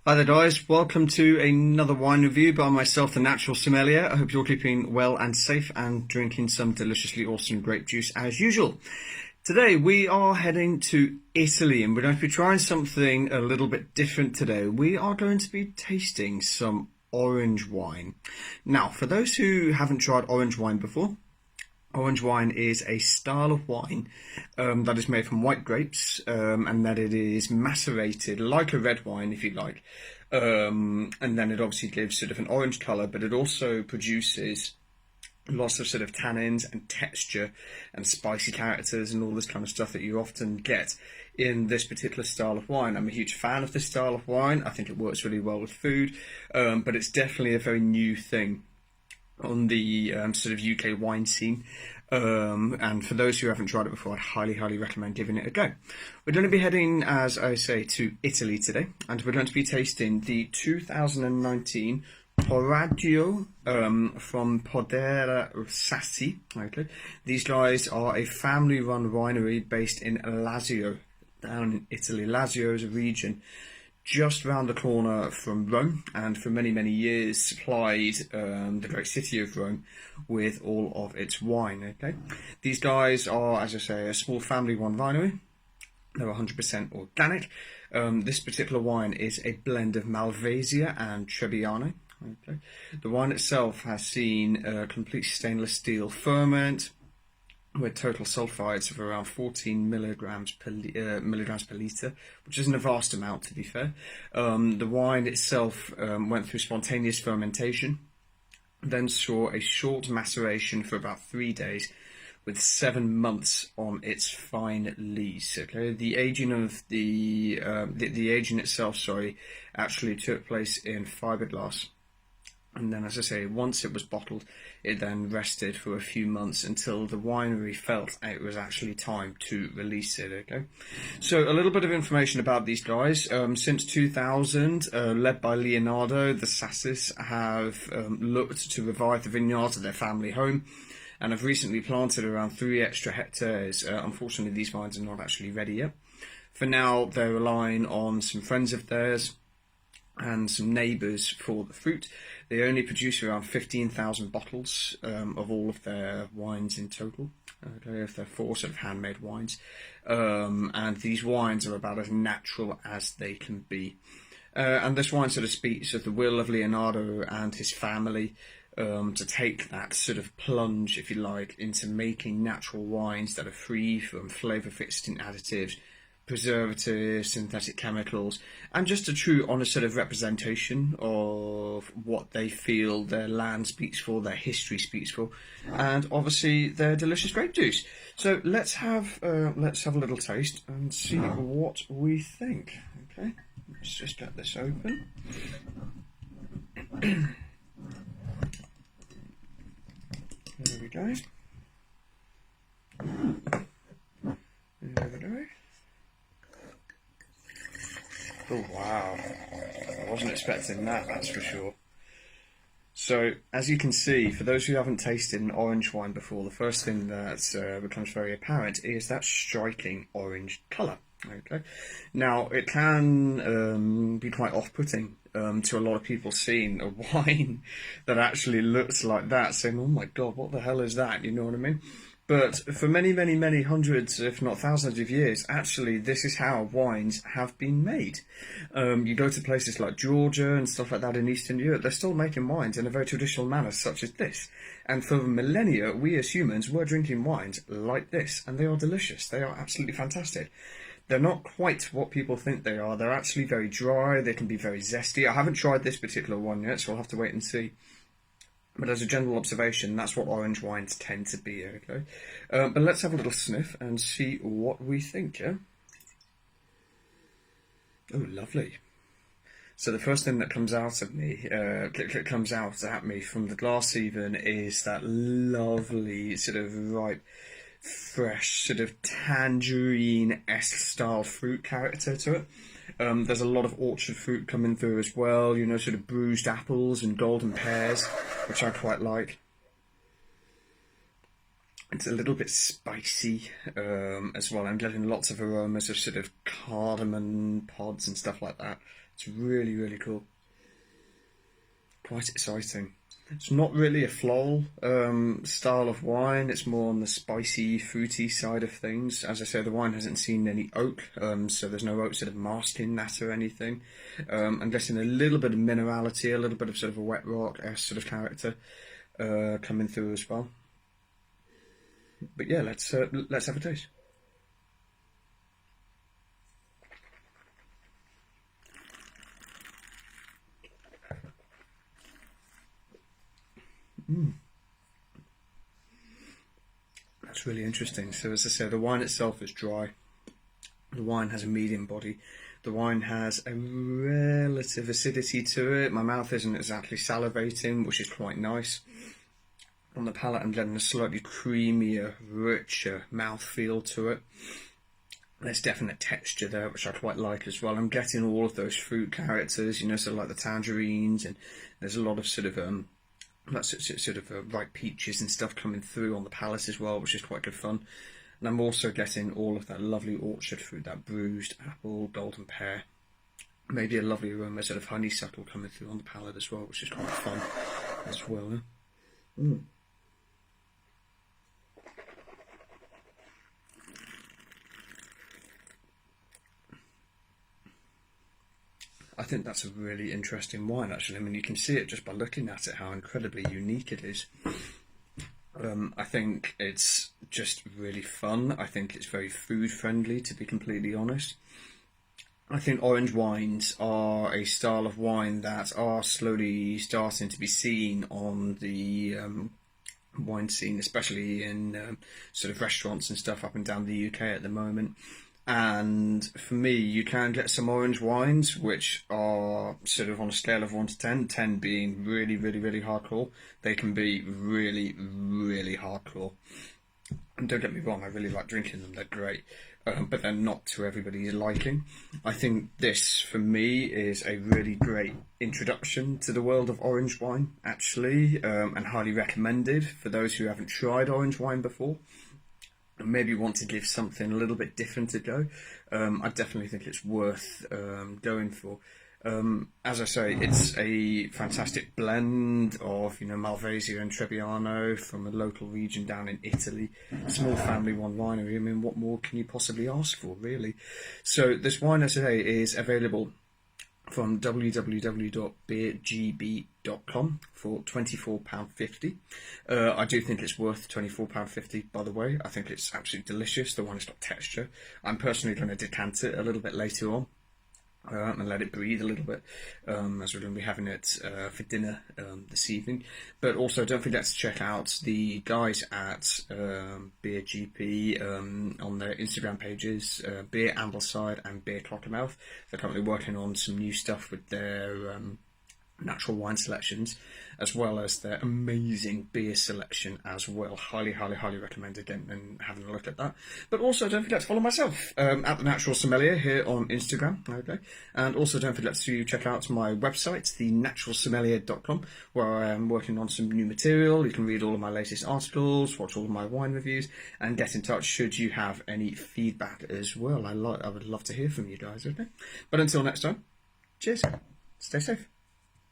Hi there guys, welcome to another wine review by myself, the Natural Sommelier. I hope you're keeping well and safe and drinking some deliciously awesome grape juice as usual. Today we are heading to Italy and we're going to be trying something a little bit different today. We are going to be tasting some orange wine. Now, for those who haven't tried orange wine before, orange wine is a style of wine that is made from white grapes and that it is macerated like a red wine, if you like. And then it obviously gives sort of an orange colour, but it also produces lots of sort of tannins and texture and spicy characters and all this kind of stuff that you often get in this particular style of wine. I'm a huge fan of this style of wine. I think it works really well with food, but it's definitely a very new thing on the sort of UK wine scene, and for those who haven't tried it before, I'd highly recommend giving it a go. We're going to be heading, as I say, to Italy today, and we're going to be tasting the 2019 Corragio from Podere Sassi. Okay, these guys are a family-run winery based in Lazio, down in Italy. Lazio is a region just round the corner from Rome, and for many years supplied the great city of Rome with all of its wine. Okay, these guys are, as I say, a small family-run winery. They're 100% organic. This particular wine is a blend of Malvasia and Trebbiano. Okay, the wine itself has seen a complete stainless steel ferment with total sulfides of around 14 milligrams per litre, which isn't a vast amount, to be fair. The wine itself went through spontaneous fermentation, then saw a short maceration for about 3 days, with 7 months on its fine lees. Okay, the aging of the aging itself, actually took place in fiberglass. And then, as I say, once it was bottled, it then rested for a few months until the winery felt it was actually time to release it, okay? So, a little bit of information about these guys. Since 2000, led by Leonardo, the Sassis have looked to revive the vineyards of their family home and have recently planted around 3 extra hectares. Unfortunately, these vines are not actually ready yet. For now, they're relying on some friends of theirs and some neighbours for the fruit. They only produce around 15,000 bottles of all of their wines in total. Okay, if they're 4 sort of handmade wines, and these wines are about as natural as they can be. And this wine sort of speaks of the will of Leonardo and his family to take that sort of plunge, if you like, into making natural wines that are free from flavour-fixing additives, preservatives, synthetic chemicals, and just a true honest sort of representation of what they feel their land speaks for, their history speaks for, and obviously their delicious grape juice. So let's have a little taste and see what we think. Okay, let's just get this open. There we go. There we go. Oh wow, I wasn't expecting that, that's for sure. So, as you can see, for those who haven't tasted an orange wine before, the first thing that becomes very apparent is that striking orange colour. Okay, now it can be quite off-putting to a lot of people seeing a wine that actually looks like that, saying, "Oh my God, what the hell is that?" You know what I mean? But for many hundreds, if not thousands of years, actually, this is how wines have been made. You go to places like Georgia and stuff like that in Eastern Europe, they're still making wines in a very traditional manner, such as this. And for millennia, we as humans were drinking wines like this, and they are delicious. They are absolutely fantastic. They're not quite what people think they are. They're actually very dry. They can be very zesty. I haven't tried this particular one yet, so I'll have to wait and see. But as a general observation, that's what orange wines tend to be, okay? But let's have a little sniff and see what we think, yeah? Oh, lovely. So the first thing that comes out of me, comes out at me from the glass even, is that lovely sort of ripe, fresh, sort of tangerine-esque style fruit character to it. There's a lot of orchard fruit coming through as well, you know, sort of bruised apples and golden pears, which I quite like. It's a little bit spicy as well. I'm getting lots of aromas of sort of cardamom pods and stuff like that. It's really, really cool. Quite exciting. It's not really a floral style of wine. It's more on the spicy, fruity side of things. As I say, the wine hasn't seen any oak, so there's no oak sort of masking that or anything. I'm getting a little bit of minerality, a little bit of sort of a wet rock sort of character coming through as well. But yeah, let's have a taste. That's really interesting. So as I say, the wine itself is dry. The wine has a medium body. The wine has a relative acidity to it. My mouth isn't exactly salivating, which is quite nice. On the palate, I'm getting a slightly creamier, richer mouthfeel to it. There's definite texture there, which I quite like as well. I'm getting all of those fruit characters, you know, sort of like the tangerines, and there's a lot of sort of ripe peaches and stuff coming through on the palate as well, which is quite good fun. And I'm also getting all of that lovely orchard fruit, that bruised apple, golden pear, maybe a lovely aroma, sort of honeysuckle coming through on the palate as well, which is quite fun as well. I think that's a really interesting wine, actually. I mean, you can see it just by looking at it, how incredibly unique it is. I think it's just really fun. I think it's very food friendly, to be completely honest. I think orange wines are a style of wine that are slowly starting to be seen on the wine scene, especially in sort of restaurants and stuff up and down the UK at the moment. And for me, you can get some orange wines which are sort of on a scale of 1 to 10, 10 being really, really, really hardcore. They can be really, really hardcore. And don't get me wrong, I really like drinking them, they're great. But they're not to everybody's liking. I think this, for me, is a really great introduction to the world of orange wine, actually, and highly recommended for those who haven't tried orange wine before and maybe want to give something a little bit different a go. I definitely think it's worth going for. As I say, it's a fantastic blend of, you know, Malvasia and Trebbiano from a local region down in Italy. Small family-run winery. I mean, what more can you possibly ask for, really? So this wine, as I say, is available from www.beergb.com for £24.50. I do think it's worth £24.50, by the way. I think it's absolutely delicious. The wine's got texture. I'm personally going to decant it a little bit later on. And let it breathe a little bit, as we're going to be having it for dinner this evening. But also, don't forget to check out the guys at Beer GP on their Instagram pages, Beer Ambleside and Beer Clockermouth. They're currently working on some new stuff with their natural wine selections, as well as their amazing beer selection as well. Highly, highly, highly recommend again and having a look at that. But also don't forget to follow myself at The Natural Sommelier here on Instagram, okay? And also don't forget to check out my website, thenaturalsommelier.com, where I am working on some new material. You can read all of my latest articles, watch all of my wine reviews, and get in touch should you have any feedback as well. I would love to hear from you guys, okay? But until next time, cheers, stay safe.